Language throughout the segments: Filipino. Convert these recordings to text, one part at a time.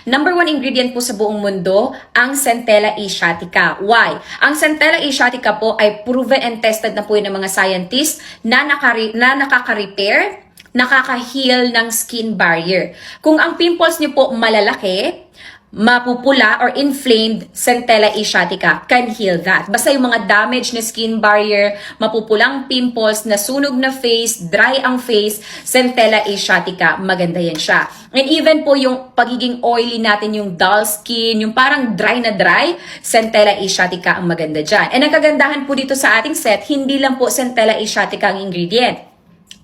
Number one ingredient po sa buong mundo, ang Centella asiatica. Why? Ang Centella asiatica po ay proven and tested na po yun ng mga scientists na nakaka-repair, nakaka-heal ng skin barrier. Kung ang pimples niyo po malalaki, mapupula or inflamed, Centella asiatica can heal that. Basta yung mga damage na skin barrier, mapupulang pimples, nasunog na face, dry ang face, Centella asiatica, maganda yan siya. And even po yung pagiging oily natin, yung dull skin, yung parang dry na dry, Centella asiatica ang maganda dyan. And ang kagandahan po dito sa ating set, hindi lang po Centella asiatica ang ingredient.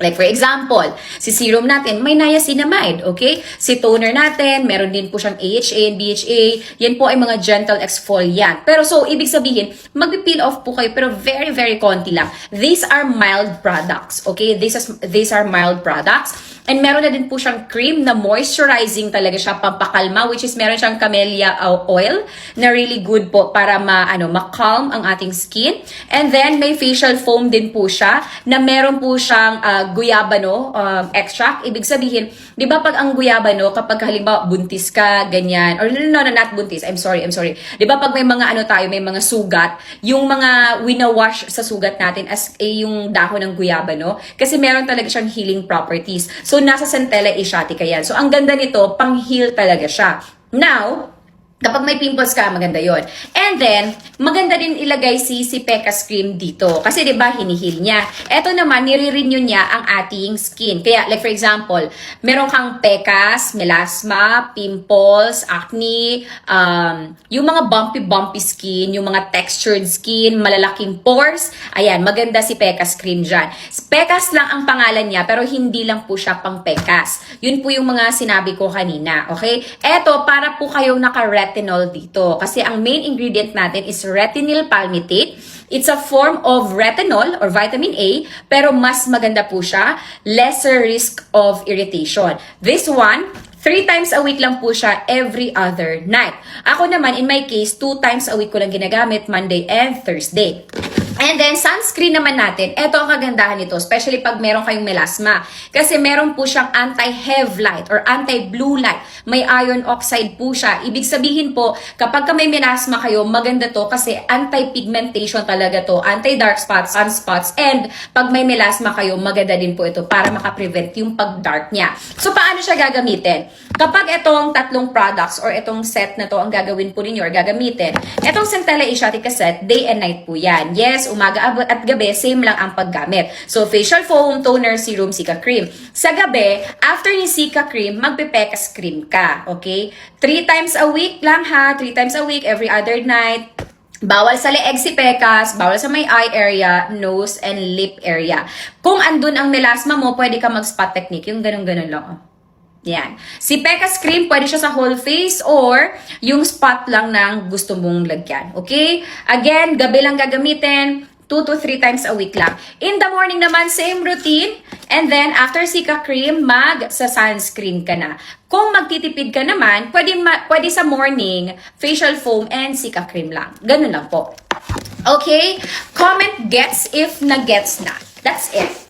Like for example, si serum natin may niacinamide, okay? Si toner natin, meron din po siyang AHA and BHA. Yan po ay mga gentle exfoliant. Pero so, ibig sabihin, magpi-peel off po kayo pero very, very konti lang. These are mild products, okay? These are mild products. And meron na din po siyang cream na moisturizing talaga siya, pampakalma, which is meron siyang camellia oil na really good po para ma-calm ang ating skin. And then, may facial foam din po siya na meron po siyang guyabano extract. Ibig sabihin, di ba pag ang guyabano, kapag halimbawa buntis ka, ganyan, or no, not buntis, I'm sorry. Di ba pag may mga may mga sugat, yung mga winawash sa sugat natin as yung dahon ng guyabano, kasi meron talaga siyang healing properties. So, nasa Centella asiatica yan. So, ang ganda nito, pang-heal talaga siya. Now, kapag may pimples ka, maganda yon. And then, maganda din ilagay si Pecas cream dito. Kasi 'di ba hinihil niya. Ito naman, nire-renew niya ang ating skin. Kaya, like for example, meron kang pecas, melasma, pimples, acne, yung mga bumpy skin, yung mga textured skin, malalaking pores. Ayan, maganda si Pecas cream dyan. Pecas lang ang pangalan niya, pero hindi lang po siya pang pecas. Yun po yung mga sinabi ko kanina. Okay? Eto, para po kayong naka-retinol dito. Kasi ang main ingredient natin is retinyl palmitate. It's a form of retinol or vitamin A, pero mas maganda po siya. Lesser risk of irritation. This one, 3 times a week lang po siya every other night. Ako naman, in my case, 2 times a week ko lang ginagamit, Monday and Thursday. And then, sunscreen naman natin. Ito ang kagandahan nito, especially pag meron kayong melasma. Kasi meron po siyang anti-hev light or anti-blue light. May iron oxide po siya. Ibig sabihin po, kapag may melasma kayo, maganda to kasi anti-pigmentation talaga to. Anti-dark spots, sunspots. And pag may melasma kayo, maganda din po ito para makaprevent yung pag-dark niya. So, paano siya gagamitin? Kapag itong tatlong products or itong set na to ang gagawin po ninyo or gagamitin, itong Centella asiatica set, day and night po yan. Yes, umaga at gabi, same lang ang paggamit. So, facial foam, toner, serum, Cica cream. Sa gabi, after ni Cica cream, magpe-Pecas cream ka. Okay? 3 times a week lang ha. 3 times a week, every other night. Bawal sa leeg si Pecas, bawal sa may eye area, nose, and lip area. Kung andun ang melasma mo, pwede ka mag-spot technique. Yung ganun-ganun lang. Yan. Si Pecas cream, pwede siya sa whole face or yung spot lang ng gusto mong lagyan. Okay? Again, gabi lang gagamitin. 2 to 3 times a week lang. In the morning naman, same routine. And then, after Cica cream, sa sunscreen ka na. Kung magtitipid ka naman, pwede sa morning, facial foam and Cica cream lang. Ganun lang po. Okay? Comment gets if na-gets na. That's it.